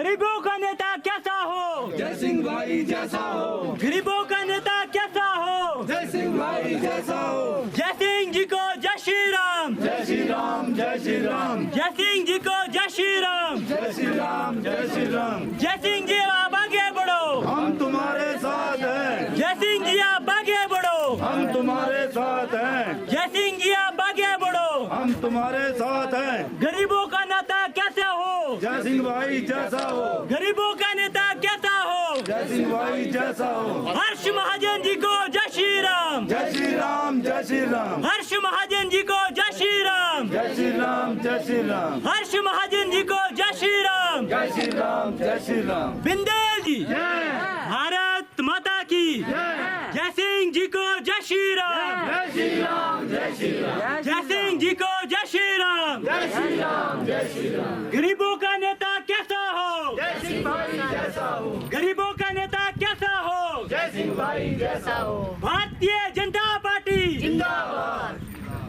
गरीबों का नेता कैसा हो, जय सिंह भाई जैसा हो, गरीबों का नेता कैसा हो, जय सिंह भाई जैसा हो, जय सिंह जी को जय श्री राम, जय श्री राम, जय श्री राम, जय सिंह जी को जय श्री राम, जय श्री राम, जय श्री राम। जय सिंह जी आप आगे बढ़ो, हम तुम्हारे साथ हैं, जय सिंह जी आप आगे बढ़ो, हम तुम्हारे साथ हैं, जय सिंह जी आप आगे बढ़ो, हम तुम्हारे साथ हैं। गरीबों का नेता कैसा हो, जय सिंह भाई जैसा हो, गरीबों का नेता कैसा हो, जय सिंह भाई जैसा हो, हर्ष महाजन जी को जय श्री राम, जय श्री राम, जय श्री राम, हर्ष महाजन जी को जय श्री राम, जय श्री राम, जय श्री राम, हर्ष महाजन जी को जय श्री राम, जय श्री राम, जय श्री राम। बिंदेल जी भारत माता की जय सिंह जी को जय श्री राम, जय श्री राम, जय श्री राम, जय सिंह जी को जय श्री राम, जय श्री राम, जय श्री राम। गरीबों का नेता कैसा हो, जय सिंह भाई जैसा हो, गरीबों का नेता कैसा हो, जय सिंह भाई जैसा हो, भारतीय जनता पार्टी जिंदाबाद।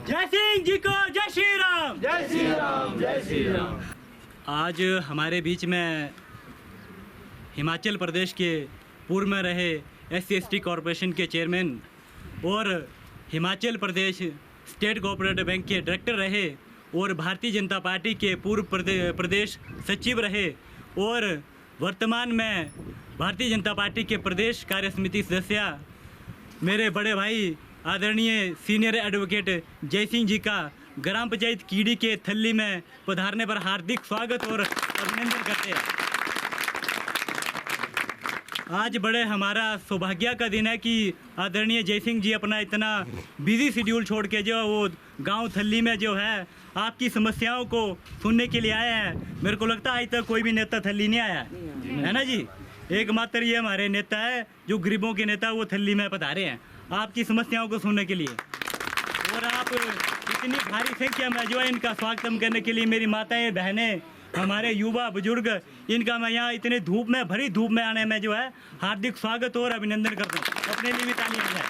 जय सिंह जी को जय श्री राम, जय श्री राम, जय श्री राम। आज हमारे बीच में हिमाचल प्रदेश के पूर्व में रहे SC/ST कॉरपोरेशन के चेयरमैन और Himachal Pradesh state cooperative bank के डायरेक्टर रहे और भारतीय जनता पार्टी के पूर्व प्रदेश सचिव रहे और वर्तमान में भारतीय जनता पार्टी के प्रदेश कार्य समिति सदस्य मेरे बड़े भाई आदरणीय सीनियर एडवोकेट जय सिंह जी का ग्राम पंचायत कीड़ी के थल्ली में पधारने पर हार्दिक स्वागत और अभिनंदन करते हैं। आज बड़े हमारा सौभाग्य का दिन है कि आदरणीय जय सिंह जी अपना इतना बिजी शेड्यूल छोड़ के जो वो गांव थल्ली में जो है आपकी समस्याओं को सुनने के लिए आए हैं। मेरे को लगता है आज तक कोई भी नेता थल्ली नहीं आया है ना जी। एकमात्र ये हमारे नेता है जो गरीबों के नेता वो थल्ली में पधारे हैं आपकी समस्याओं को सुनने के लिए। और आप इतनी भारी संख्या में जो है इनका स्वागत करने के लिए मेरी माताएं बहनें हमारे युवा बुजुर्ग इनका मैं यहाँ इतने धूप में भरी धूप में आने में जो है हार्दिक स्वागत और अभिनंदन करता हूँ। अपने लिए भी तालियां बजाएं।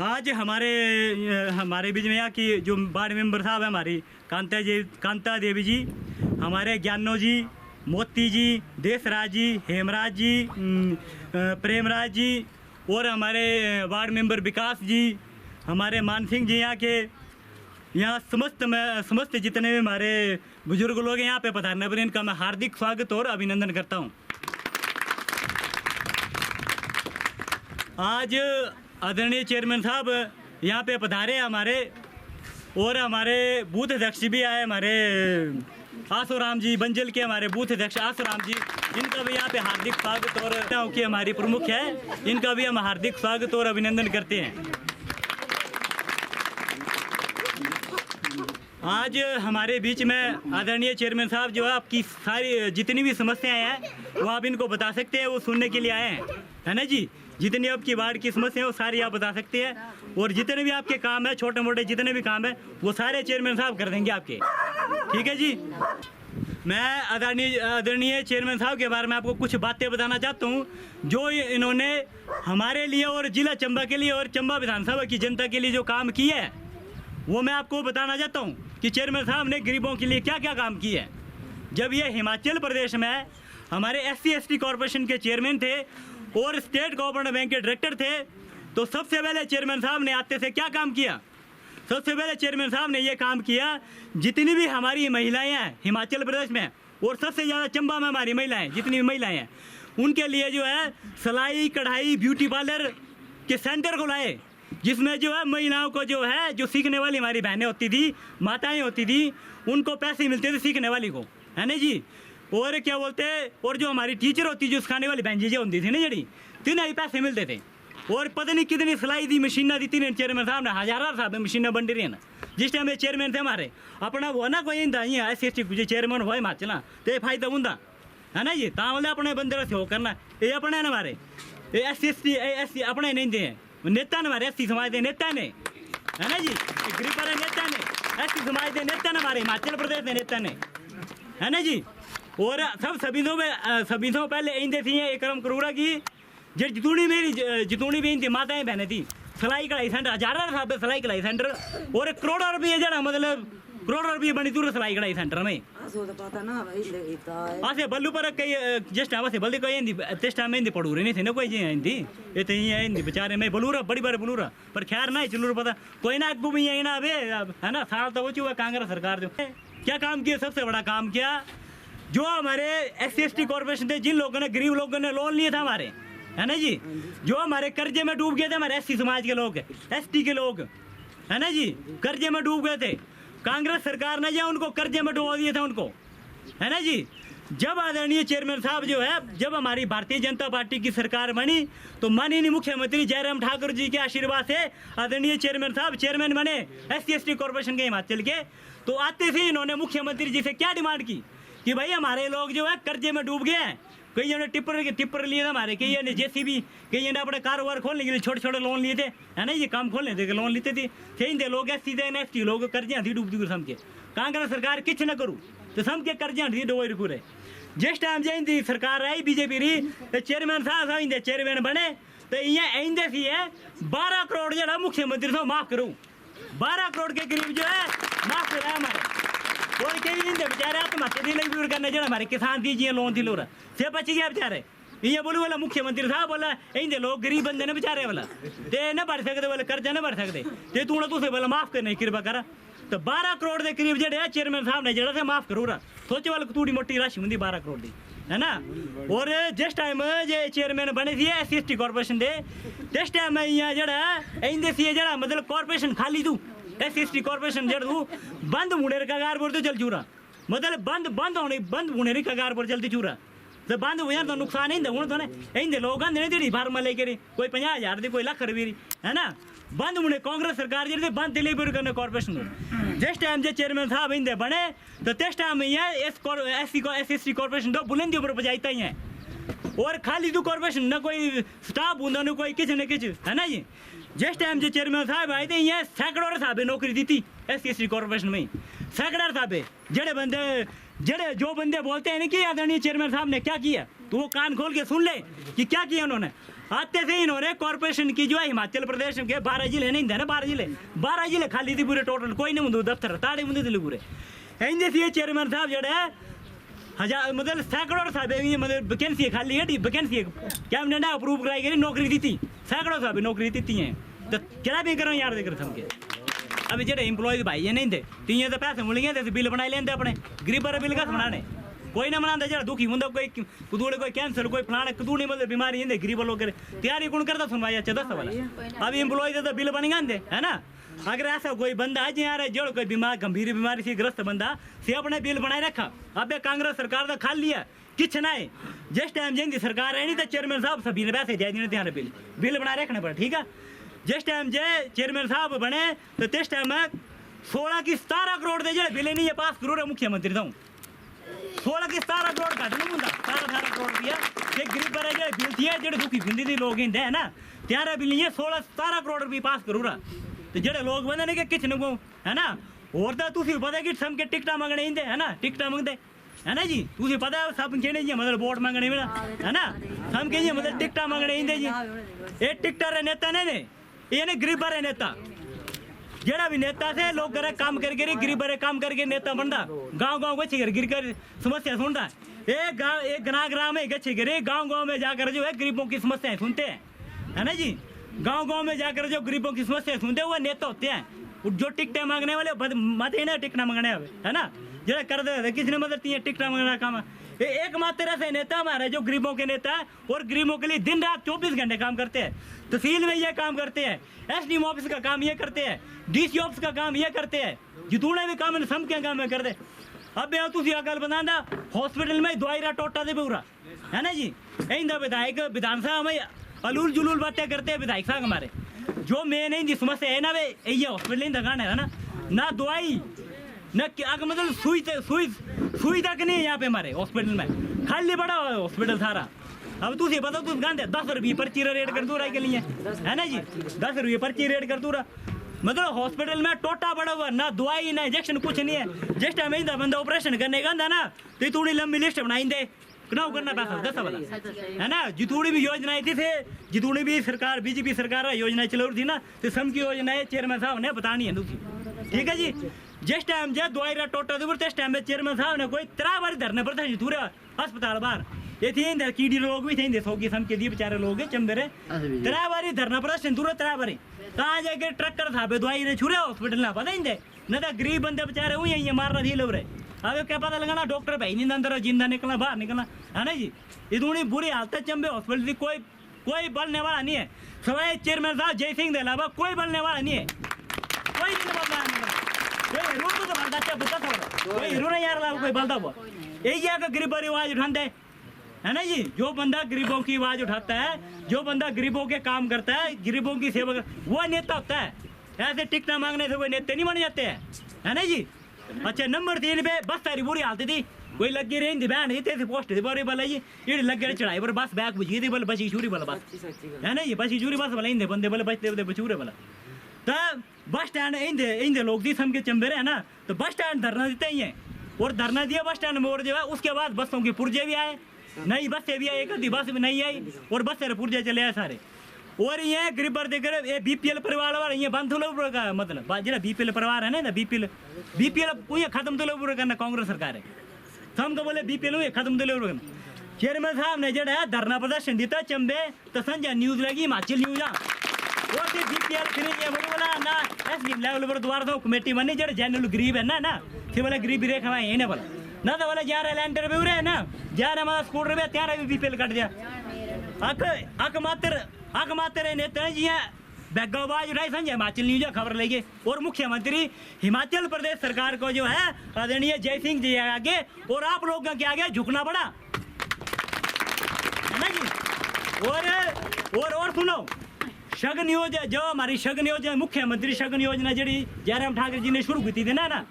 आज हमारे बीच में यहाँ की जो वार्ड मेंबर साहब है हमारी कांता देवी जी, हमारे ज्ञानो जी, मोती जी, देशराज जी, हेमराज जी, प्रेमराज जी और हमारे वार्ड मेंबर विकास जी, हमारे मान सिंह जी यहाँ समस्त जितने भी हमारे बुजुर्ग लोग हैं यहाँ पे पधारने पर इनका मैं हार्दिक स्वागत और अभिनंदन करता हूँ। आज आदरणीय चेयरमैन साहब यहाँ पे पधारे हमारे और हमारे बूथ अध्यक्ष भी आए हमारे आसोराम जी बंजल के हमारे बूथ अध्यक्ष आसोराम जी, इनका भी यहाँ पे हार्दिक स्वागत और की हमारी प्रमुख है इनका भी हम हार्दिक स्वागत और अभिनंदन करते हैं। आज हमारे बीच में आदरणीय चेयरमैन साहब जो है आपकी सारी जितनी भी समस्याएं हैं वो आप इनको बता सकते हैं, वो सुनने के लिए आए हैं है ना जी। जितनी आपकी वार्ड की समस्या है वो सारी आप बता सकते हैं और जितने भी आपके काम है छोटे मोटे जितने भी काम है वो सारे चेयरमैन साहब कर देंगे आपके, ठीक है जी। मैं आदरणीय चेयरमैन साहब के बारे में आपको कुछ बातें बताना चाहता हूँ जो इन्होंने हमारे लिए और जिला चंबा के लिए और चंबा विधानसभा की जनता के लिए जो काम किए है वो मैं आपको बताना चाहता हूँ कि चेयरमैन साहब ने गरीबों के लिए क्या क्या काम किए हैं। जब ये हिमाचल प्रदेश में हमारे SC/ST कॉरपोरेशन के चेयरमैन थे और स्टेट कोऑपरेटिव बैंक के डायरेक्टर थे तो सबसे पहले चेयरमैन साहब ने आते से क्या काम किया। सबसे पहले चेयरमैन साहब ने ये काम किया जितनी भी हमारी महिलाएं हैं हिमाचल प्रदेश में और सबसे ज़्यादा चंबा में हमारी महिलाएं जितनी भी महिलाएं हैं उनके लिए जो है सिलाई कढ़ाई ब्यूटी पार्लर के सेंटर को लाए जिसमें जो है महिलाओं को जो है जो सीखने वाली हमारी बहनें होती थी माताएं होती थी उनको पैसे मिलते थे सीखने वाली को है ना जी। और क्या बोलते और जो हमारी टीचर होती जो सिखाने वाली बहन जी जो होती थी ना जड़ी तीन ही पैसे मिलते थे और पता नहीं कितनी सिलाई दी मशीना दी तीन चेयरमैन साहब ने हज़ार साहब मशीना बन रही है ना। जिस टाइम ये चेयरमैन थे हमारे अपना वो ना कोई SC/ST चेयरमैन हो हिमाचल तो फायदा होंगे है ना जी। ताले अपने बंदे से हो करना ये अपने ना हमारे SC/ST अपने नहीं दे नेता ने हमारे SC समाज के नेता ने है ना जी। गरीब वाले नेता ने SC समाज के नेता ने हमारे हिमाचल प्रदेश के नेता ने है ना जी। और सभी तो पहले इंदे थी एक क्रम करूरा की जितनी भी इनकी माताएं बहनें थी सिलाई कढ़ाई सेंटर हज़ार साहब सिलाई कढ़ाई सेंटर और करोड़ों रुपये जरा मतलब करोड़ रुपये बनी दूर सलाई कढ़ाई सेंटर में असो तो पता ना भाई लेता है आसे बल्लू पर कई जिस टाइम से बल्दी कोई हिंदी तिस टाइम में हिंदी पढ़ू रही नहीं थी ना कोई जी हिंदी ये तो ये हिंदी बेचारे में बोलूरा बड़ी बार बोलूरा पर खैर ना चलू पता कोई ना अगू भी यही ना अबे है ना साल तो वो चुका कांग्रेस सरकार जो क्या काम किया सबसे बड़ा काम किया जो हमारे SC/ST कॉर्पोरेशन थे जिन लोगों ने गरीब लोगों ने लोन लिए था हमारे है ना जी जो हमारे कर्जे में डूब गए थे हमारे SC समाज के लोग ST के लोग है ना जी कर्जे में डूब गए थे कांग्रेस सरकार ने जो उनको कर्जे में डुबा दिए थे उनको है ना जी जब आदरणीय चेयरमैन साहब जो है जब हमारी भारतीय जनता पार्टी की सरकार बनी तो माननीय मुख्यमंत्री जयराम ठाकुर जी के आशीर्वाद से आदरणीय चेयरमैन साहब चेयरमैन बने SC/ST कॉर्पोरेशन के हिमाचल के तो आते से इन्होंने मुख्यमंत्री जी से क्या डिमांड की कि भाई हमारे लोग जो है कर्जे में डूब गए हैं कई ने टिप्पर लिए थे हमारे कई ने JCB कई ने अपने कारोबार खोलने के लिए छोटे छोटे लोन लिए थे है ना ये काम खोलने थे लोन लेते थे दे लोग SC दे ST लोग कर्जे हथी डूब दी सम के कांग्रेस सरकार किछ न करूँ तो सम के कर्जे हथी डुबो पूरे जिस टाइम जैसी सरकार आई BJP रही तो चेयरमैन साहब इंदे चेयरमैन बने तो ये इंदे सी है 12 करोड़ जो मुख्यमंत्री से माफ करूँ 12 करोड़ के करीब जो है माफ कराया हमारे और कई इंदे बेचारे आत्महत्या दी लगी करने जो हमारे किसान दीजिए लोन थी लोरा से बच गया बेचारे ये बोलू वाला मुख्यमंत्री साहब बोला इंदे लोग गरीब बंदे ने बेचारे वाला ते न भर सकते बोले कर्जा न भर सकते ते तू तुझे बोला माफ करने कृपा करा तो 12 करोड़ के करीब जो चेयरमैन साहब ने जरा से माफ करूँ सोचे वाले थोड़ी मोटी राशि होंगी 12 करोड़ की है ना और जिस टाइम जो चेयरमैन बने थे SC/ST कॉर्पोरेशन के जिस टाइम यहाँ जरा इंदे सी जरा मतलब कॉर्पोरेशन खाली तू SC/ST कॉर्पोरेशन जड़ तू बंद होने कगार पर तो चल चूरा मतलब बंद होने कगार पर चलती चूरा तो बंद हो यार तो नुकसान ही हूँ तो इंदे लोग आते जी फार्मा लेकर कोई 50,000 दी कोई लाख रुपये है ना बंद होने कांग्रेस सरकार जी बंद दिल्ली करने कॉर्पोरेशन जिस टाइम जो चेयरमैन साहब इंदे बने तो तिस टाइम SC/ST कॉर्पोरेशन तो बुलंदी ऊपर बजाता ही है और खाली तो कॉर्पोरेशन न कोई स्टाफ होंगे न कोई किसी न किसी है ना जी जिस टाइम जो चेयरमैन साहब आए थे यहाँ सैकड़ों साहब नौकरी दी थी SC/ST कॉर्पोरेशन में सैकड़ों साहब जड़े बंदे जड़े जो बंदे बोलते हैं कि आदरणीय चेयरमैन साहब ने क्या किया तो वो कान खोल के सुन ले कि क्या किया उन्होंने आते से इन्होंने कॉर्पोरेशन की जो है हिमाचल प्रदेश के 12 जिले नहीं थे ना 12 जिले खाली थी पूरे टोटल कोई नहीं मुंदे दफ्तर ताड़े मुंदे थे पूरे इंदे से चेयरमैन साहब जड़े हजार मतलब सैकड़ों साहब मतलब वैकेंसी खाली है वैकेंसी कैबिनेट ने अप्रूव कराई गई नौकरी दी थी सैकड़ों साहब नौकरी दी है तो क्या भी करो यार देख समझे अभी जो एम्प्लॉयज भाई नहीं थे तीन तो पैसे मिल गए बिल बना लेंगे अपने गरीब बिल का बनाने कोई ना बनाता जरा दुखी होंगे कोई कदूड़े कोई कैंसर कोई फलाने कदूड़ी मतलब बीमारी है गरीब लोग तैयारी कौन करता सुनवाई अच्छा दस वाला अभी एम्प्लॉयज तो बिल बन गए है ना अगर ऐसा कोई बंदा है जी यार जो कोई बीमार गंभीर बीमारी से ग्रस्त बंदा से अपने बिल बनाए रखा अब कांग्रेस सरकार का खा लिया किछ ना है जिस टाइम जिंदी सरकार है नहीं तो चेयरमैन साहब सभी ने पैसे दे दिए बिल बनाए रखने पर ठीक है जिस टाइम जे चेयरमैन साहब बने तो तिस टाइम में 16 की 17 करोड़ दे जो बिल नहीं है पास करो रे मुख्यमंत्री तो 16 की 17 करोड़ घट नहीं होंगे 18 करोड़ दिया ये गरीब बारे जो बिल थी जो दुखी बिंदी थी लोग है ना त्यारे बिल नहीं है 16-17 करोड़ रुपये पास करूँ तो जो लोग बंदे ने किच न है ना और तो तुम पता कि सम के टिकटा मंगने इंदे है ना टिकटा मंगते है ना जी तुझे पता है सब कहने जी मतलब वोट मंगने में है ना सम कह मतलब टिकटा मंगने इंदे जी ये टिकटर नेता ने ये नहीं गरीब बारे नेता जेड़ा भी नेता से लोग करे काम करके गरीब बारे काम करके नेता बनता गांव गच्छे गिर कर समस्या सुनता एक ग्राम में गच्छे गिरे गांव में जाकर जो है गरीबों की समस्याएं सुनते हैं है ना जी गांव में जाकर जो गरीबों की समस्या सुनते हैं वो नेता होते हैं जो टिकटें मांगने वाले मत ही ना टिकटा मांगने वाले है ना जरा कर दे किसी ने मतलब टिकटा मांगना काम एकमात्र ऐसे नेता हमारे जो गरीबों के नेता है और गरीबों के लिए दिन रात 24 घंटे काम करते हैं तहसील में ये काम करते हैं SDM ऑफिस का काम ये करते हैं DC ऑफिस का काम ये करते हैं जितने भी काम सम के काम करते अब तुम गल बता हॉस्पिटल में दवाई टोटा दे पूरा है ना जी इंदा विधायक विधानसभा में अलूल जुलूल बातें करते हैं विधायक साहब हमारे जो मेन है समस्या है ना वे ये हॉस्पिटल दगाना है ना दवाई न मतलब सुई तक नहीं है यहाँ पे हमारे हॉस्पिटल में खाली बड़ा हॉस्पिटल सारा अब तुझे बताओ तुम गांधे 10 रुपये पर्ची रेट कर दो रहा के लिए है ना जी 10 रुपये पर्ची रेट कर दो रहा मतलब हॉस्पिटल में टोटा बड़ा हुआ ना दवाई ना इंजेक्शन कुछ नहीं है जिस टाइम बंदा ऑपरेशन करने का ना तो इतनी लंबी लिस्ट बनाई दे ना करना पैसा 10 वाला है ना जितनी भी योजनाएं थी जितनी भी सरकार BJP सरकार योजनाएं चल रही थी ना तो सम की योजनाएं चेयरमैन साहब ने बतानी है दूसरी ठीक है जी जिस टाइम जो दवाई रा टोटा दूर जिस टाइम चेयरमैन साहब ने कोई 3 बार धरने पर था पूरे अस्पताल बाहर ये थी इंदर कीड़ी लोग भी थे इंदर सौ किस्म के दी बेचारे लोग चंबेरे 3 बार धरना पर दूर 3 बार कहाँ जाके ट्रैक्टर था दवाई ने छुरे हॉस्पिटल ना पता इंदे न तो गरीब बंदे बेचारे हुई ये मारना थी लोग रहे अब क्या पता लगाना डॉक्टर भाई नहीं अंदर जिंदा निकलना बाहर निकलना है ना जी इतनी बुरी हालत है चंबे हॉस्पिटल की कोई बोलने वाला नहीं है सवाई चेयरमैन साहब जय सिंह के अलावा कोई बोलने वाला नहीं है कोई नहीं बोलना कोई हीरो तो बनता अच्छा बता था कोई हीरो नहीं यार कोई बोलता हुआ यही है कि गरीबों की आवाज उठाते है ना जी जो बंदा गरीबों की आवाज उठाता है जो बंदा गरीबों के काम करता है गरीबों की सेवा वो नेता होता है ऐसे टिकटा मांगने से कोई नेता नहीं बन जाते हैं है ना जी अच्छा नंबर 3 पे बस सारी बुरी हालत थी कोई लगी रही थी बहन थी पोस्ट थी बोरी बोला जी ये लगे चढ़ाई पर बस बैग बुझी थी बोले बची छुरी बोला बस है ना जी बची छुरी बस बोला इंदे बंदे बोले बचते बोले बचूरे बोला तो बस स्टैंड इंदे लोग दी सम के चंबेरे है ना तो बस स्टैंड धरना देते ही है और धरना दिया बस स्टैंड में और जो है उसके बाद बसों के पुर्जे भी आए नई बसें भी आई एक आधी बस भी नहीं आई और बस से पुर्जे चले आए सारे और ये गरीब देकर ये बीपीएल परिवार वाले ये बंद थोड़ा का मतलब जो बीपीएल परिवार है ना बीपीएल ये खत्म तो लोग करना कांग्रेस सरकार है हम तो बोले बीपीएल हुए खत्म तो लोग चेयरमैन साहब ने जो है धरना प्रदर्शन दिता चंबे तो संजय न्यूज लगी हिमाचल न्यूज और फिर बीपीएल फिर ये बोला ना एस लेवल पर दोबारा तो कमेटी बनी जो जनरल गरीब है ना फिर बोले गरीबी रेखा है ना बोला ना तो बोले जा रहे लैंडर पे उड़े ना जा रहे हमारा स्कूटर पे त्यारा भी बीपीएल कट दिया अक मात्र नेता जी बैग आवाज उठाई संजय हिमाचल न्यूज खबर लेके और मुख्यमंत्री हिमाचल प्रदेश सरकार को जो है आदरणीय जय सिंह जी आगे और आप लोगों के आगे झुकना पड़ा है ना जी और सुनो शगन योजना जो हमारी शगन योजना मुख्यमंत्री शगन योजना जी जयराम ठाकुर जी ने शुरू की थी ना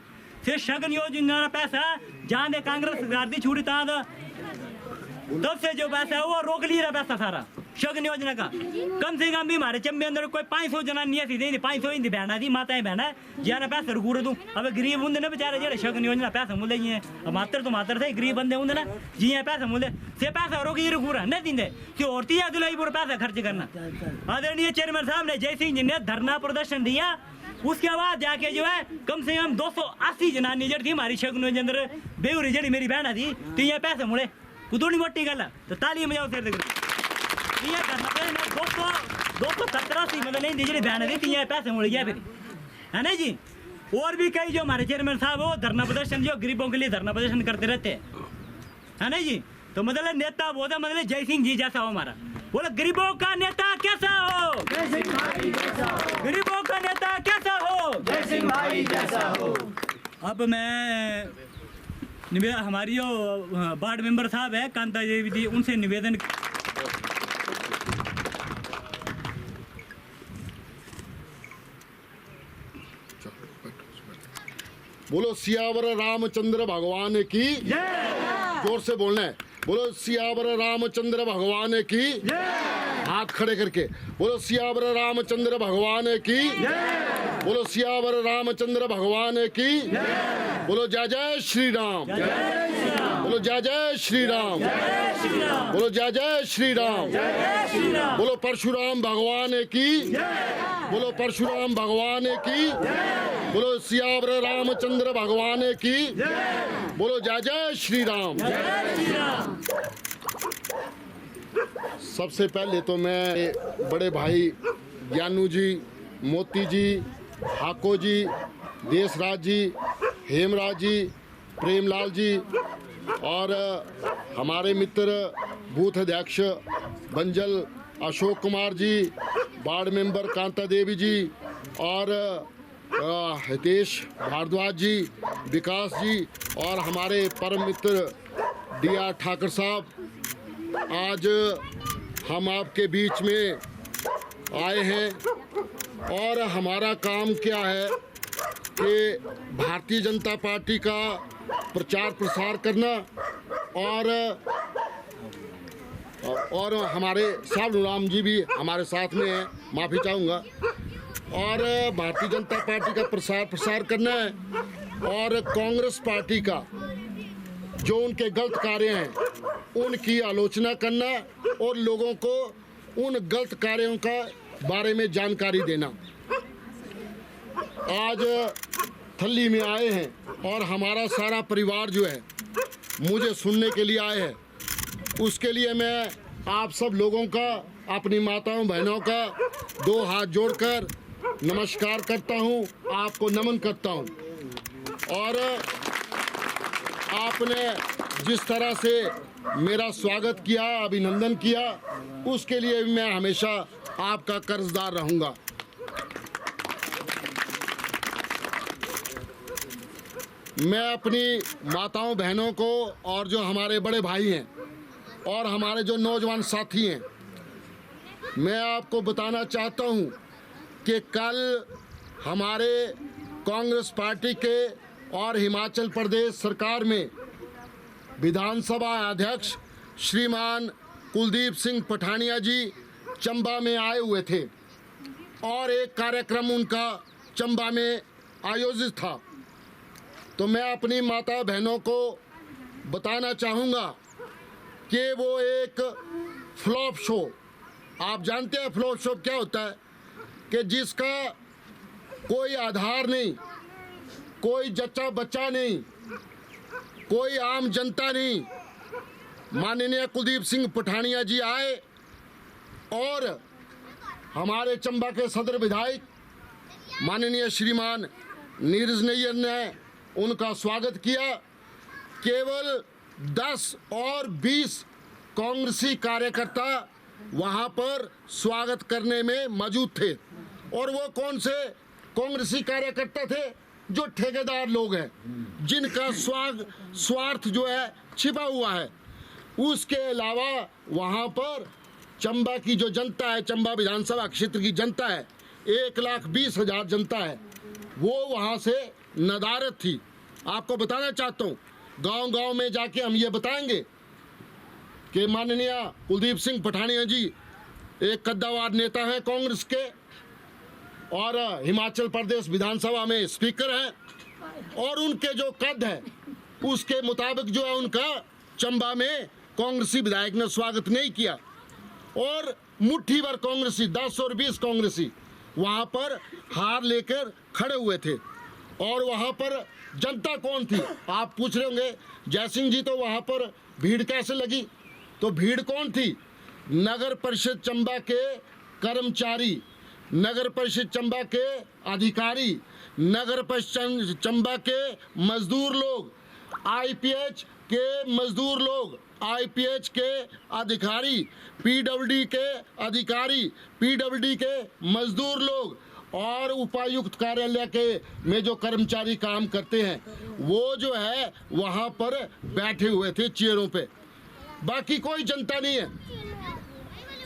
फिर शगन योजना पैसा जहाँ दे कांग्रेस सरकार दी छुड़ी तब से जो पैसा है वो रोक लिया पैसा सारा शगन योजना का कम से कम भी हमारे चंबे अंदर कोई 500 जना नहीं थी 500 ही बहना थी माताएं बहना ज्यादा पैसा रुकू दूँ अब गरीब होंगे ना बेचारे जो शगन योजना पैसा मुले ही है मात्र तो मात्र थे गरीब बंदे होंगे ना जी पैसा मुले से पैसा रोकी रुकू रहा नहीं देंगे कि औरती या दुलाई पूरा पैसा खर्च करना आदरणीय चेयरमैन साहब ने जय सिंह जी ने धरना प्रदर्शन दिया उसके बाद जाके जो है कम से कम 280 जनानी जड़ थी हमारी शगन योजना अंदर बेउरी जड़ी मेरी बहना थी तो ये पैसे मुड़े कुतोड़ी मोटी गल तो ताली मजाओ फिर ये करना 270 मतलब नहीं जी बहन दी तीन पैसे मुड़ गया फिर है ना जी और भी कई जो हमारे चेयरमैन साहब हो धरना प्रदर्शन जो गरीबों के लिए धरना प्रदर्शन करते रहते हैं है ना जी तो मतलब नेता वो था मतलब जय सिंह जी जैसा हो हमारा बोले गरीबों का नेता कैसा हो गरीबों का नेता कैसा हो जय सिंह भाई जैसा हो। अब मैं हमारी जो वार्ड मेंबर साहब है कांता देवी जी उनसे निवेदन बोलो सियावर रामचंद्र भगवान की जोर से बोलना है बोलो सियावर रामचंद्र भगवान की हाथ खड़े करके बोलो सियावर रामचंद्र भगवान की बोलो सियावर रामचंद्र भगवान की बोलो जय जय श्री राम बोलो जय जय श्री राम बोलो जय जय श्री राम बोलो परशुराम भगवान की बोलो परशुराम भगवान की बोलो सियावर रामचंद्र भगवान की बोलो जय जय श्री राम। सबसे पहले तो मैं बड़े भाई ज्ञानू जी मोती जी हाको जी देशराज जी हेमराज जी प्रेमलाल जी और हमारे मित्र बूथ अध्यक्ष benzyl Ashok Kumar ji ward member Kanta Devi जी और हितेश भारद्वाज जी विकास जी और हमारे परम मित्र D.R. ठाकुर साहब आज हम आपके बीच में आए हैं और हमारा काम क्या है कि भारतीय जनता पार्टी का प्रचार प्रसार करना और हमारे साहब राम जी भी हमारे साथ में हैं माफ़ी चाहूँगा और भारतीय जनता पार्टी का प्रसार करना है और कांग्रेस पार्टी का जो उनके गलत कार्य हैं उनकी आलोचना करना और लोगों को उन गलत कार्यों का बारे में जानकारी देना। आज स्थली में आए हैं और हमारा सारा परिवार जो है मुझे सुनने के लिए आए हैं, उसके लिए मैं आप सब लोगों का, अपनी माताओं बहनों का 2 हाथ जोड़कर नमस्कार करता हूं, आपको नमन करता हूं। और आपने जिस तरह से मेरा स्वागत किया, अभिनंदन किया, उसके लिए भी मैं हमेशा आपका कर्जदार रहूंगा। मैं अपनी माताओं बहनों को और जो हमारे बड़े भाई हैं और हमारे जो नौजवान साथी हैं, मैं आपको बताना चाहता हूं कि कल हमारे कांग्रेस पार्टी के और हिमाचल प्रदेश सरकार में विधानसभा अध्यक्ष श्रीमान कुलदीप सिंह पठानिया जी चंबा में आए हुए थे और एक कार्यक्रम उनका चंबा में आयोजित था। तो मैं अपनी माता बहनों को बताना चाहूँगा कि वो एक फ्लॉप शो, आप जानते हैं फ्लॉप शो क्या होता है, कि जिसका कोई आधार नहीं, कोई जच्चा बच्चा नहीं, कोई आम जनता नहीं। माननीय कुलदीप सिंह पठानिया जी आए और हमारे चंबा के सदर विधायक माननीय श्रीमान नीरज नैयर ने उनका स्वागत किया। केवल 10 और 20 कांग्रेसी कार्यकर्ता वहां पर स्वागत करने में मौजूद थे। और वो कौन से कांग्रेसी कार्यकर्ता थे? जो ठेकेदार लोग हैं, जिनका स्वार्थ जो है छिपा हुआ है। उसके अलावा वहां पर चंबा की जो जनता है, चंबा विधानसभा क्षेत्र की जनता है, 1,20,000 जनता है, वो वहां से नदारत थी। आपको बताना चाहता हूँ, गांव-गांव में जाके हम ये बताएंगे कि माननीय कुलदीप सिंह पठानिया जी एक कद्दावर नेता हैं कांग्रेस के और हिमाचल प्रदेश विधानसभा में स्पीकर हैं और उनके जो कद है उसके मुताबिक जो है उनका चंबा में कांग्रेसी विधायक ने स्वागत नहीं किया। और मुट्ठी भर कांग्रेसी, 10 और 20 कांग्रेसी वहाँ पर हार लेकर खड़े हुए थे। और वहाँ पर जनता कौन थी? आप पूछ रहे होंगे जयसिंह जी, तो वहाँ पर भीड़ कैसे लगी? तो भीड़ कौन थी? नगर परिषद चंबा के कर्मचारी, नगर परिषद चंबा के अधिकारी, नगर परिषद चंबा के मजदूर लोग, आईपीएच के मजदूर लोग, आईपीएच के अधिकारी, पीडब्ल्यूडी के अधिकारी, पीडब्ल्यूडी के मजदूर लोग और उपायुक्त कार्यालय के में जो कर्मचारी काम करते हैं, वो जो है वहाँ पर बैठे हुए थे चेयरों पे, बाकी कोई जनता नहीं है।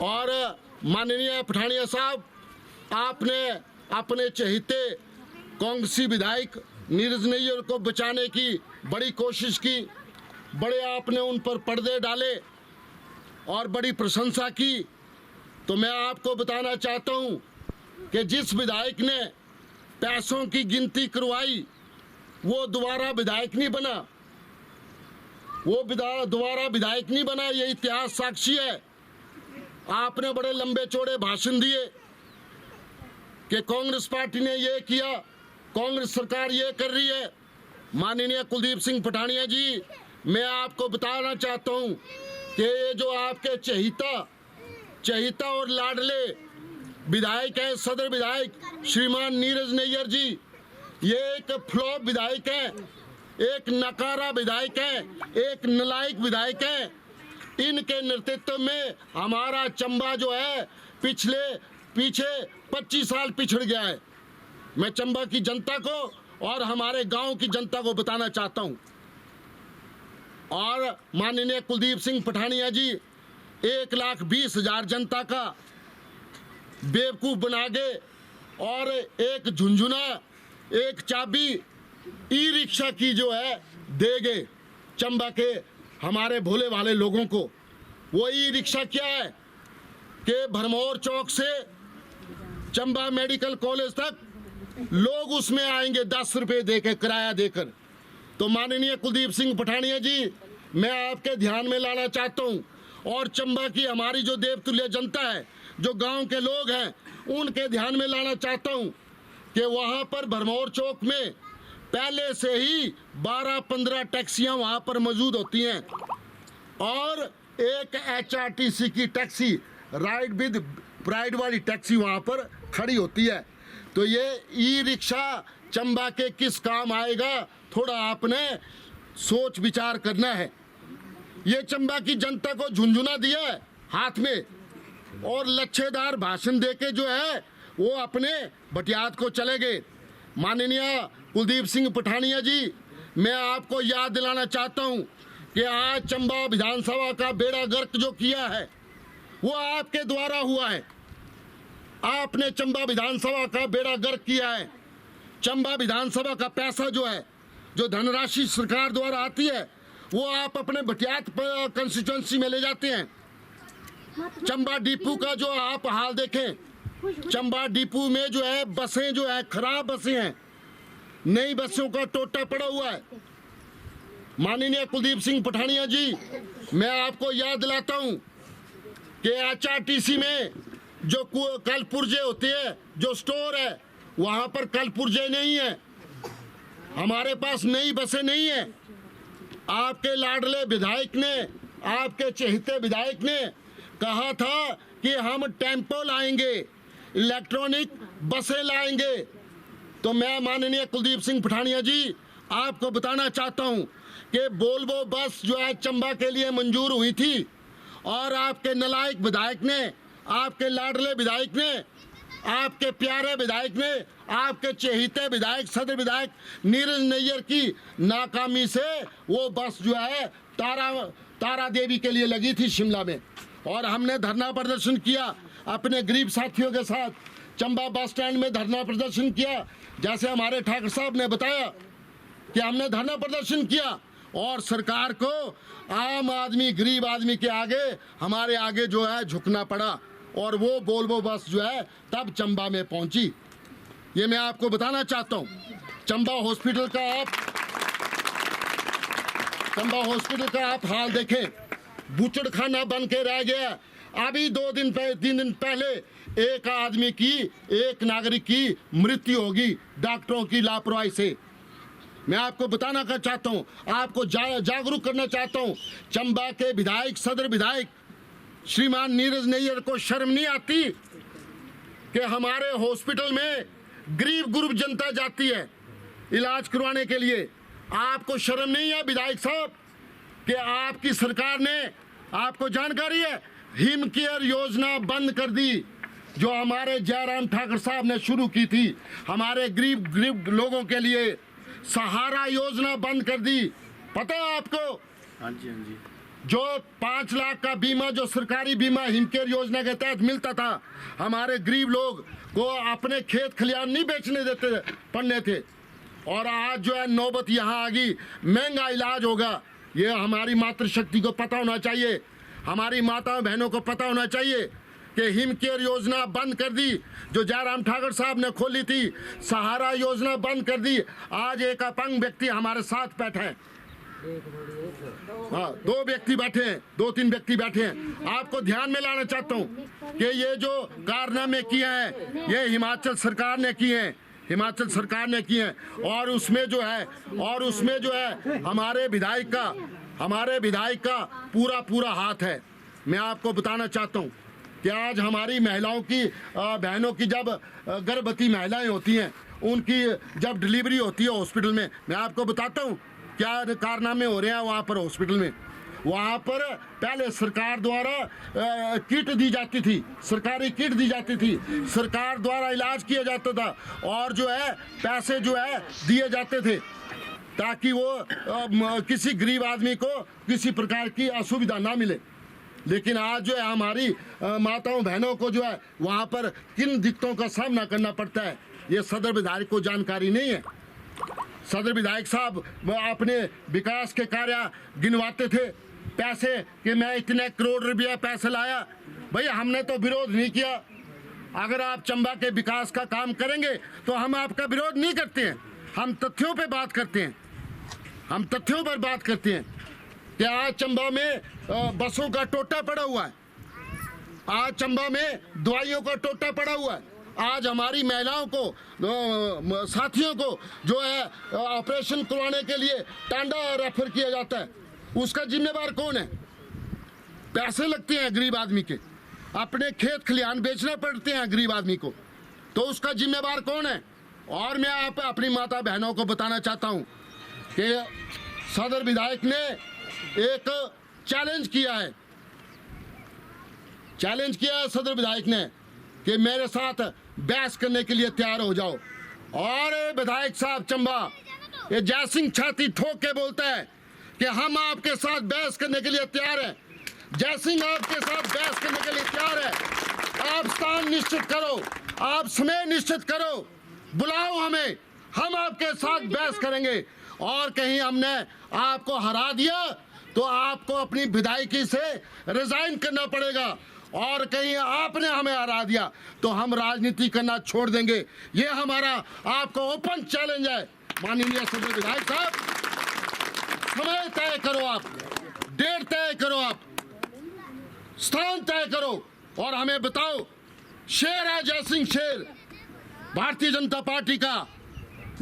और माननीय पठानिया साहब, आपने अपने चहेते कांग्रेसी विधायक नीरज नैयर को बचाने की बड़ी कोशिश की, बड़े आपने उन पर पर्दे डाले और बड़ी प्रशंसा की। तो मैं आपको बताना चाहता हूं कि जिस विधायक ने पैसों की गिनती करवाई वो दोबारा विधायक नहीं बना, वो दोबारा विधायक नहीं बना। ये इतिहास साक्षी है। आपने बड़े लंबे चौड़े भाषण दिए कि कांग्रेस पार्टी ने ये किया, कांग्रेस सरकार ये कर रही है। माननीय कुलदीप सिंह पठानिया जी, मैं आपको बताना चाहता हूं कि ये जो आपके चहिता और लाडले विधायक है, सदर विधायक श्रीमान नीरज नैयर जी, ये एक फ्लॉप विधायक है, एक नकारा विधायक है, एक नलायक विधायक है। इनके नेतृत्व में हमारा चंबा जो है पीछे 25 साल पिछड़ गया है। मैं चंबा की जनता को और हमारे गांव की जनता को बताना चाहता हूं। और माननीय कुलदीप सिंह पठानिया जी 1,20,000 जनता का बेवकूफ़ बना गए और एक झुंझुना, एक चाबी ई रिक्शा की जो है दे गए चंबा के हमारे भोले भाले लोगों को। वो ई रिक्शा क्या है कि भरमौर चौक से चंबा मेडिकल कॉलेज तक लोग उसमें आएंगे 10 रुपये देकर, किराया देकर। तो माननीय कुलदीप सिंह पठानिया जी, मैं आपके ध्यान में लाना चाहता हूं और चंबा की हमारी जो देवतुल्य जनता है, जो गांव के लोग हैं, उनके ध्यान में लाना चाहता हूं कि वहां पर भरमौर चौक में पहले से ही 12-15 टैक्सियां वहां पर मौजूद होती हैं और एक HRTC की टैक्सी राइड विद प्राइड वाली टैक्सी वहां पर खड़ी होती है। तो ये ई रिक्शा चंबा के किस काम आएगा, थोड़ा आपने सोच विचार करना है। ये चंबा की जनता को झुंझुना दिया है हाथ में और लच्छेदार भाषण देके जो है वो अपने बटियात को चले गए। माननीय कुलदीप सिंह पठानिया जी, मैं आपको याद दिलाना चाहता हूं कि आज चंबा विधानसभा का बेड़ा गर्क जो किया है वो आपके द्वारा हुआ है। आपने चंबा विधानसभा का बेड़ा गर्क किया है। चंबा विधानसभा का पैसा जो है, जो धनराशि सरकार द्वारा आती है, वो आप अपने बटियात कंस्टिट्यूंसी में ले जाते हैं। चंबा डिपो का जो आप हाल देखें, चंबा डिपो में जो है बसें जो है खराब बसें हैं, नई बसों का टोटा पड़ा हुआ है। माननीय कुलदीप सिंह पठानिया जी, मैं आपको याद दिलाता हूं कि HRTC में जो कल पुर्जे होते हैं, जो स्टोर है, वहां पर कल पुर्जे नहीं है। हमारे पास नई बसें नहीं है। आपके लाडले विधायक ने, आपके चहेते विधायक ने कहा था कि हम टेम्पो लाएंगे, इलेक्ट्रॉनिक बसें लाएंगे। तो मैं माननीय कुलदीप सिंह पठानिया जी आपको बताना चाहता हूं कि वोल्वो बस जो है चंबा के लिए मंजूर हुई थी और आपके नालायक विधायक ने, आपके लाडले विधायक ने, आपके प्यारे विधायक ने, आपके चहेते विधायक, सदर विधायक नीरज नैयर की नाकामी से वो बस जो है तारा देवी के लिए लगी थी शिमला में। और हमने धरना प्रदर्शन किया अपने गरीब साथियों के साथ, चंबा बस स्टैंड में धरना प्रदर्शन किया। जैसे हमारे ठाकुर साहब ने बताया कि हमने धरना प्रदर्शन किया और सरकार को, आम आदमी, गरीब आदमी के आगे, हमारे आगे जो है झुकना पड़ा और वो वोल्वो बस जो है तब चंबा में पहुंची। ये मैं आपको बताना चाहता हूं। चंबा हॉस्पिटल का आप हाल देखें, बूचड़ खाना बन के रह गया। अभी 3 दिन पहले एक आदमी की, एक नागरिक की मृत्यु होगी डॉक्टरों की लापरवाही से। मैं आपको बताना चाहता हूं, आपको जागरूक करना चाहता हूं। चंबा के विधायक, सदर विधायक श्रीमान नीरज नैयर को शर्म नहीं आती कि हमारे हॉस्पिटल में गरीब गुरब जनता जाती है इलाज करवाने के लिए? आपको शर्म नहीं है विधायक साहब कि आपकी सरकार ने, आपको जानकारी है, हिम केयर योजना बंद कर दी जो हमारे जयराम ठाकुर साहब ने शुरू की थी हमारे गरीब लोगों के लिए। सहारा योजना बंद कर दी, पता है आपको? हाँ जी, हाँ जी। जो 5 लाख का बीमा, जो सरकारी बीमा हिमकेयर योजना के तहत मिलता था, हमारे गरीब लोग को अपने खेत खलियान नहीं बेचने देते पड़ने थे। और आज जो है नौबत यहाँ आ गई, महंगा इलाज होगा। ये हमारी मातृशक्ति को पता होना चाहिए, हमारी माताओं बहनों को पता होना चाहिए कि हिम केयर योजना बंद कर दी जो जयराम ठाकुर साहब ने खोली थी। सहारा योजना बंद कर दी। आज एक अपंग व्यक्ति हमारे साथ बैठा है, हाँ, 2 व्यक्ति बैठे हैं, 2-3 व्यक्ति बैठे हैं। आपको ध्यान में लाना चाहता हूँ कि ये जो कारनामे किए हैं ये हिमाचल सरकार ने किए हैं, हिमाचल सरकार ने किए हैं। और उसमें जो है हमारे विधायक का पूरा हाथ है। मैं आपको बताना चाहता हूँ कि आज हमारी महिलाओं की, बहनों की, जब गर्भवती महिलाएं होती हैं, उनकी जब डिलीवरी होती है हॉस्पिटल में, मैं आपको बताता हूँ क्या कारनामे हो रहे हैं वहाँ पर हॉस्पिटल में। वहाँ पर पहले सरकार द्वारा किट दी जाती थी, सरकारी किट दी जाती थी, सरकार द्वारा इलाज किया जाता था और जो है पैसे जो है दिए जाते थे ताकि वो किसी गरीब आदमी को किसी प्रकार की असुविधा ना मिले। लेकिन आज जो है हमारी माताओं बहनों को जो है वहाँ पर किन दिक्कतों का सामना करना पड़ता है, ये सदर विधायक को जानकारी नहीं है। सदर विधायक साहब अपने विकास के कार्य गिनवाते थे पैसे कि मैं इतने करोड़ रुपया पैसे लाया। भैया हमने तो विरोध नहीं किया। अगर आप चंबा के विकास का काम करेंगे तो हम आपका विरोध नहीं करते हैं, हम तथ्यों पे बात करते हैं, हम तथ्यों पर बात करते हैं कि आज चंबा में बसों का टोटा पड़ा हुआ है, आज चंबा में दवाइयों का टोटा पड़ा हुआ है आज हमारी महिलाओं को, साथियों को जो है ऑपरेशन करवाने के लिए टांडा रेफर किया जाता है, उसका जिम्मेवार कौन है? पैसे लगते हैं गरीब आदमी के, अपने खेत खलिहान बेचने पड़ते हैं गरीब आदमी को, तो उसका जिम्मेवार कौन है? और मैं आप अपनी माता बहनों को बताना चाहता हूं कि सदर विधायक ने एक चैलेंज किया है, सदर विधायक ने कि मेरे साथ बहस करने के लिए तैयार हो जाओ। और विधायक साहब चंबा, ये जय सिंह छाती ठोक के बोलता है कि हम आपके साथ बहस करने के लिए तैयार हैं। जय सिंह आपके साथ बहस करने के लिए तैयार है। आप स्थान निश्चित करो, आप समय निश्चित करो, बुलाओ हमें, हम आपके साथ बहस करेंगे। और कहीं हमने आपको हरा दिया तो आपको अपनी विधायकी से रिजाइन करना पड़ेगा, और कहीं आपने हमें हरा दिया तो हम राजनीति करना छोड़ देंगे। ये हमारा आपको ओपन चैलेंज है। माननीय सदर विधायक साहब, समय तय करो, आप डेट तय करो, आप स्थान तय करो और हमें बताओ। शेर है जय सिंह, शेर भारतीय जनता पार्टी का।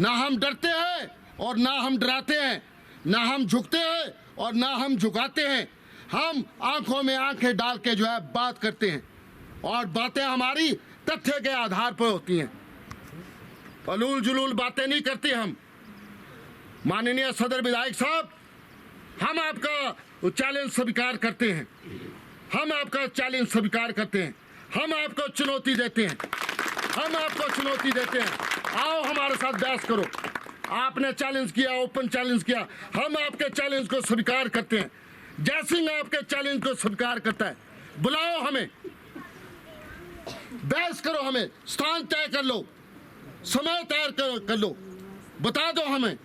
ना हम डरते हैं और ना हम डराते हैं, ना हम झुकते हैं और ना हम झुकाते हैं। हम आंखों में आंखें डाल के जो है बात करते हैं, और बातें हमारी तथ्य के आधार पर होती हैं। फलूल जुलूल बातें नहीं करते हम। माननीय सदर विधायक साहब, हम आपका चैलेंज स्वीकार करते हैं, हम आपका चैलेंज स्वीकार करते हैं, हम आपको चुनौती देते हैं, हम आपको चुनौती देते हैं। आओ हमारे साथ बहस करो। आपने चैलेंज किया, ओपन चैलेंज किया, हम आपके चैलेंज को स्वीकार करते हैं। जय सिंह आपके चैलेंज को स्वीकार करता है। बुलाओ हमें, बहस करो, हमें स्थान तय कर लो, समय तय कर लो, बता दो हमें।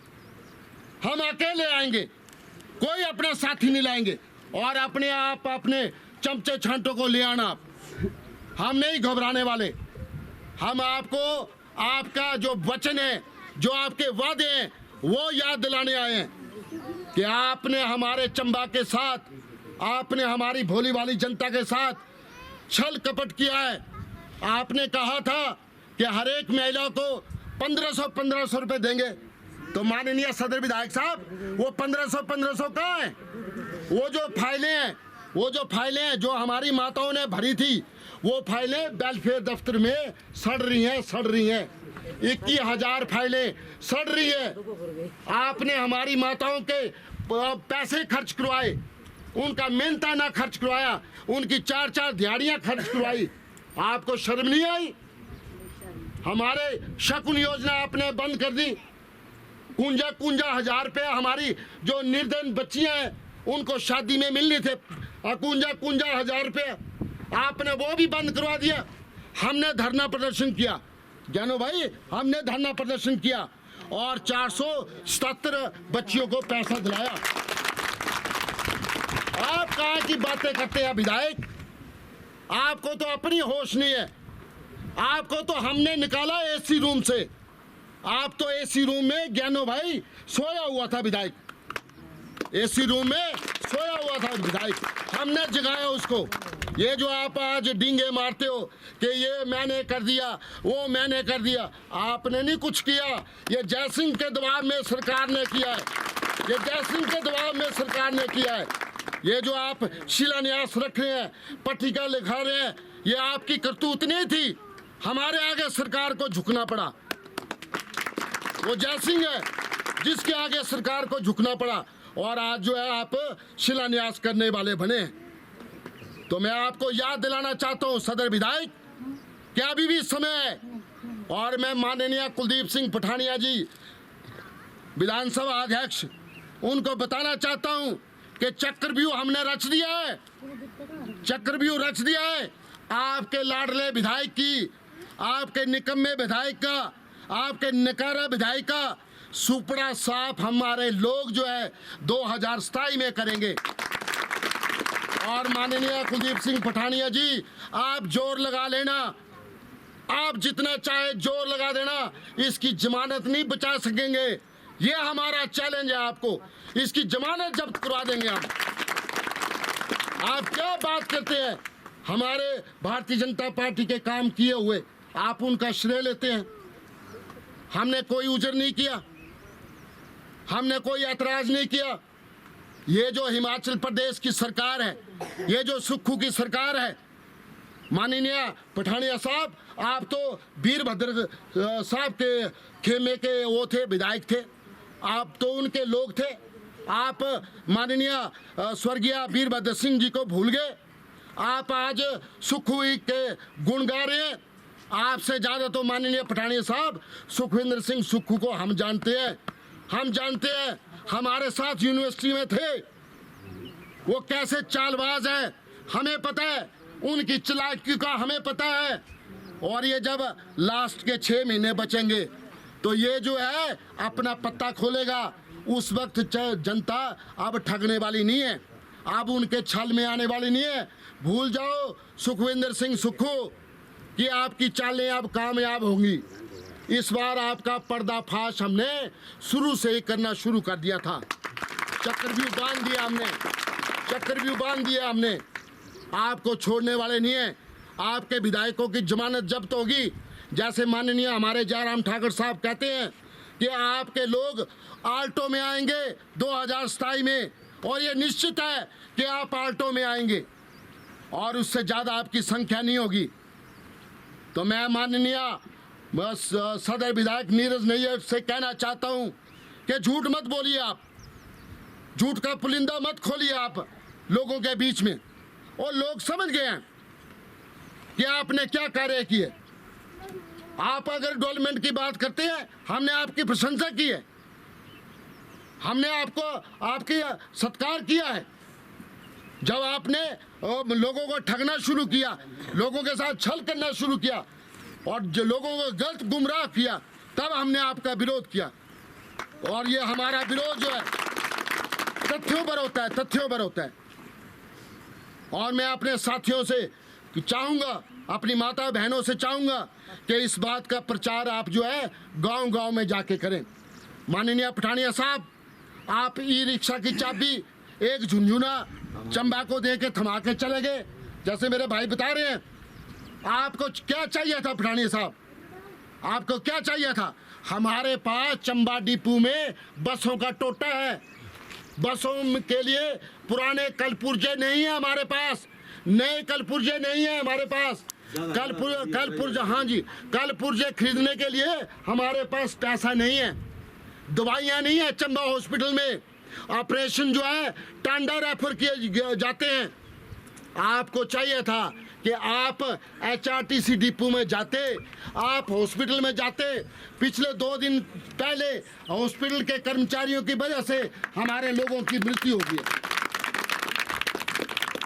हम अकेले आएंगे, कोई अपना साथी नहीं लाएंगे, और अपने आप अपने चमचे छांटों को ले आना। हम नहीं घबराने वाले। हम आपको आपका जो वचन है, जो आपके वादे हैं, वो याद दिलाने आए हैं कि आपने हमारे चंबा के साथ, आपने हमारी भोली वाली जनता के साथ छल कपट किया है। आपने कहा था कि हर एक महिला को 1500 रुपए देंगे। तो माननीय सदर विधायक साहब, वो 1500 कहाँ है? वो जो फाइलें हैं जो हमारी माताओं ने भरी थी, वो फाइलें वेलफेयर दफ्तर में सड़ रही हैं। 21,000 फाइलें सड़ रही है। आपने हमारी माताओं के पैसे खर्च करवाए, उनका मेहनताना खर्च करवाया, उनकी 4 दिहाड़ियां खर्च करवाई। आपको शर्म नहीं आई? हमारे शकुन योजना आपने बंद कर दी। कुंजा 1000 रुपये हमारी जो निर्धन बच्चियां हैं उनको शादी में मिलने थे, कुंजा 1000 रुपये आपने वो भी बंद करवा दिया। हमने धरना प्रदर्शन किया, जानो भाई, हमने धरना प्रदर्शन किया और 477 बच्चियों को पैसा दिलाया। आप कहाँ की बातें करते हैं विधायक? आपको तो अपनी होश नहीं है। आपको तो हमने निकाला एसी रूम से। आप तो एसी रूम में, ज्ञानो भाई, सोया हुआ था विधायक, एसी रूम में सोया हुआ था विधायक, हमने जगाया उसको। ये जो आप आज डींगे मारते हो कि ये मैंने कर दिया, वो मैंने कर दिया, आपने नहीं कुछ किया। ये जय सिंह के दबाव में सरकार ने किया है, ये जय सिंह के दबाव में सरकार ने किया है। ये जो आप शिलान्यास रख रहे हैं, पट्टिका लिखा रहे हैं, ये आपकी करतूत नहीं थी। हमारे आगे सरकार को झुकना पड़ा। वो जय सिंह है जिसके आगे सरकार को झुकना पड़ा, और आज जो है आप शिलान्यास करने वाले बने। तो मैं आपको याद दिलाना चाहता हूं सदर विधायक कि अभी भी समय है। और मैं माननीय कुलदीप सिंह पठानिया जी, विधानसभा अध्यक्ष, उनको बताना चाहता हूं कि चक्रव्यूह हमने रच दिया है, चक्रव्यूह रच दिया है। आपके लाडले विधायक की, आपके निकम्मे विधायक का, आपके नकारा विधायक का सुपड़ा साफ हमारे लोग जो है 2027 में करेंगे। और माननीय कुलदीप सिंह पठानिया जी, आप जोर लगा लेना, आप जितना चाहे जोर लगा देना, इसकी जमानत नहीं बचा सकेंगे। ये हमारा चैलेंज है आपको, इसकी जमानत जब्त करवा देंगे हम। आप क्या बात करते हैं हमारे भारतीय जनता पार्टी के काम किए हुए? आप उनका श्रेय लेते हैं। हमने कोई उजर नहीं किया, हमने कोई ऐतराज नहीं किया। ये जो हिमाचल प्रदेश की सरकार है, ये जो सुक्खू की सरकार है, माननीय पठानिया साहब, आप तो वीरभद्र साहब के खेमे के वो थे, विधायक थे, आप तो उनके लोग थे। आप माननीय स्वर्गीय वीरभद्र सिंह जी को भूल गए। आप आज सुक्खू के गुण गा रहे हैं। आपसे ज़्यादा तो माननीय पठानिया साहब सुखविंदर सिंह सुक्खू को हम जानते हैं। हम जानते हैं, हमारे साथ यूनिवर्सिटी में थे। वो कैसे चालबाज है हमें पता है, उनकी चालाकी का हमें पता है। और ये जब लास्ट के 6 महीने बचेंगे तो ये जो है अपना पत्ता खोलेगा। उस वक्त जनता अब ठगने वाली नहीं है, अब उनके छल में आने वाली नहीं है। भूल जाओ सुखविंदर सिंह सुक्खू कि आपकी चालें अब कामयाब होंगी। इस बार आपका पर्दाफाश हमने शुरू से ही करना शुरू कर दिया था। चक्रव्यूह बांध दिया हमने, चक्रव्यूह बांध दिया हमने। आपको छोड़ने वाले नहीं है। आपके विधायकों की जमानत जब्त होगी। जैसे माननीय हमारे जयराम ठाकुर साहब कहते हैं कि आपके लोग आल्टो में आएंगे 2027 में, और ये निश्चित है कि आप आल्टो में आएंगे और उससे ज़्यादा आपकी संख्या नहीं होगी। तो मैं माननीय सदर विधायक नीरज नैयर से कहना चाहता हूँ कि झूठ मत बोलिए, आप झूठ का पुलिंदा मत खोलिए आप लोगों के बीच में। और लोग समझ गए हैं कि आपने क्या कार्य किए। आप अगर डेवलपमेंट की बात करते हैं, हमने आपकी प्रशंसा की है, हमने आपको आपकी सत्कार किया है। जब आपने लोगों को ठगना शुरू किया, लोगों के साथ छल करना शुरू किया और जो लोगों को गलत गुमराह किया, तब हमने आपका विरोध किया। और ये हमारा विरोध जो है तथ्यों पर होता है, तथ्यों पर होता है। और मैं अपने साथियों से चाहूँगा, अपनी माता बहनों से चाहूँगा कि इस बात का प्रचार आप जो है गांव-गांव में जाके करें। माननीय पठानिया साहब, आप ई रिक्शा की चाबी एक झुंझुना चंबा को दे के थमा के चले गए, जैसे मेरे भाई बता रहे हैं। आपको क्या चाहिए था पठानिया साहब, आपको क्या चाहिए था? हमारे पास चंबा डिपो में बसों का टोटा है। बसों के लिए पुराने कलपुर्जे नहीं है हमारे पास, नए कलपुर्जे नहीं है हमारे पास। कलपुर्जे, हाँ जी, कलपुर्जे खरीदने के लिए हमारे पास पैसा नहीं है। दवाइयाँ नहीं है चंबा हॉस्पिटल में। ऑपरेशन जो है टांडा रेफर किए जाते हैं। आपको चाहिए था कि आप HRTC डिपो में जाते, आप हॉस्पिटल में जाते। पिछले 2 दिन पहले हॉस्पिटल के कर्मचारियों की वजह से हमारे लोगों की मृत्यु हो गई।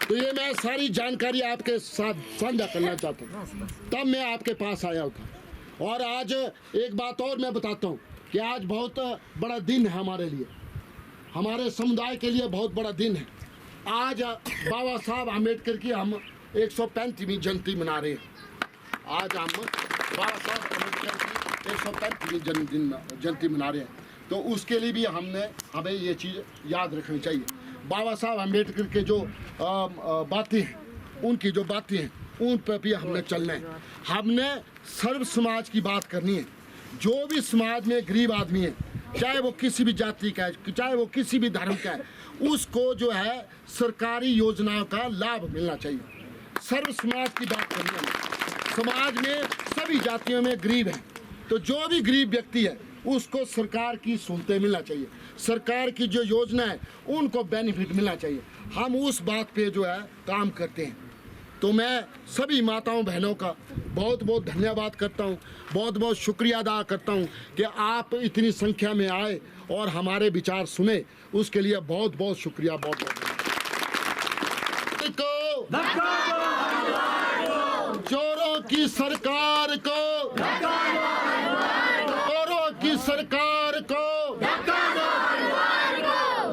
तो ये मैं सारी जानकारी आपके साथ साझा करना चाहता हूँ, तब मैं आपके पास आया था। और आज एक बात और मैं बताता हूँ कि आज बहुत बड़ा दिन है हमारे लिए, हमारे समुदाय के लिए बहुत बड़ा दिन है। आज बाबा साहब अम्बेडकर की हम 135वीं जयंती मना रहे हैं। आज हम बाबा साहब अम्बेडकर की 135वीं जयंती मना रहे हैं। तो उसके लिए भी हमें ये चीज़ याद रखनी चाहिए। बाबा साहब अम्बेडकर के जो बातें हैं, उनकी जो बातें हैं, उन पर भी हमने चलना है। हमने सर्व समाज की बात करनी है। जो भी समाज में गरीब आदमी है, चाहे वो किसी भी जाति का है, चाहे वो किसी भी धर्म का है, उसको जो है सरकारी योजनाओं का लाभ मिलना चाहिए। सर्व समाज की बात करनी है। समाज में सभी जातियों में गरीब हैं, तो जो भी गरीब व्यक्ति है उसको सरकार की सहूलतें मिलना चाहिए। सरकार की जो योजना है उनको बेनिफिट मिलना चाहिए। हम उस बात पे जो है काम करते हैं। तो मैं सभी माताओं बहनों का बहुत बहुत धन्यवाद करता हूँ, बहुत बहुत शुक्रिया अदा करता हूँ कि आप इतनी संख्या में आए और हमारे विचार सुने। उसके लिए बहुत बहुत शुक्रिया। बहुत बहुत चोरों की सरकार को, चोरों की सरकार को,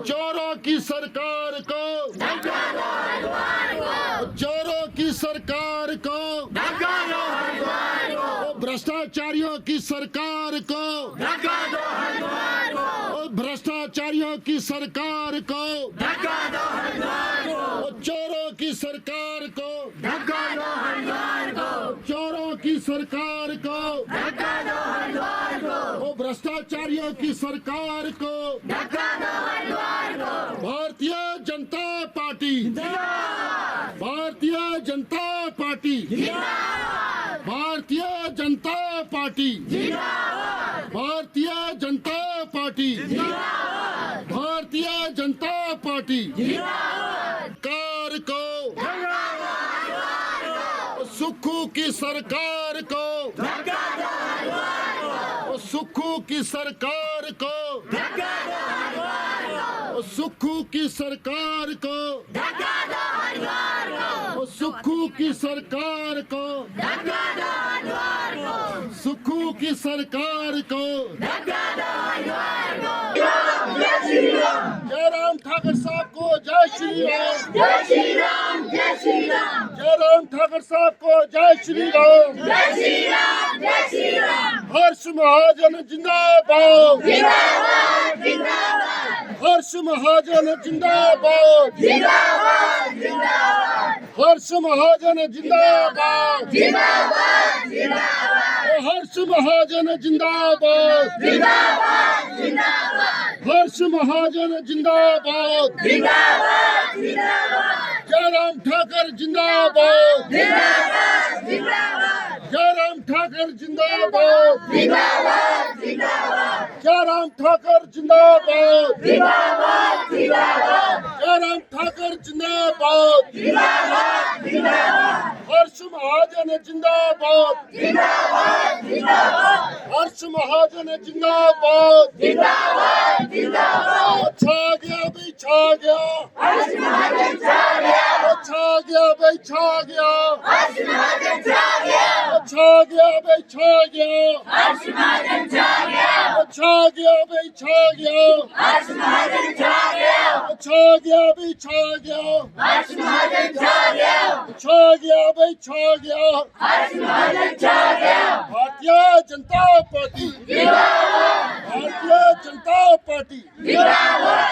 चोरों की सरकार को, चोरों की सरकार को, भ्रष्टाचारियों की सरकार को, भ्रष्टाचारियों की सरकार को, चोरों की सरकार को, चोरों की सरकार सरकार को Bharatiya Janata party Bharatiya Janata party Bharatiya Janata party Bharatiya Janata party Bharatiya Janata party सरकार को सुक्खू की सरकार को सुक्खू की सरकार को सुक्खू की सरकार को सुक्खू की सरकार को सुक्खू की सरकार को जयराम ठाकुर साहब को जय श्री राम जय श्री राम जय श्री राम जयराम ठाकुर साहब को जय श्री राम जय श्री राम जय श्री राम हर्ष महाजन जिंदाबाद जिंदाबाद जिंदाबाद हर्ष महाजन जिंदाबाद जिंदाबाद जिंदाबाद हर्ष महाजन जिंदाबाद जिंदाबाद जिंदाबाद हर्ष महाजन जिंदाबाद जिंदाबाद जिंदाबाद हर्ष महाजन जिंदाबाद जिंदाबाद जिंदाबाद जयराम ठाकुर जिंदाबाद जिंदाबाद जिंदाबाद जयराम ठाकुर जिंदाबाद जिंदाबाद जिंदाबाद जयराम ठाकुर जिंदाबाद जिंदाबाद जिंदाबाद जयराम ठाकुर जिंदाबाद जिंदाबाद जिंदाबाद हर्ष महाजन जिंदाबाद जिंदाबाद जिंदाबाद हर्ष महाजन जिंदाबाद जिंदाबाद जिंदाबाद छा गया भाई छा गया हर्ष महाजन छा गया छा गया भाई छा गया हर्ष महाजन छा गया छा गया भाई छा गया हर्ष महाजन छा गया छा गया भाई छा गया हर्ष महाजन छा गया छा गया भाई छा गया हर्ष महाजन छा गया छा गया भाई छा गया हर्ष महाजन छा गया भारतीय जनता पार्टी जिंदाबाद भारतीय जनता पार्टी जिंदाबाद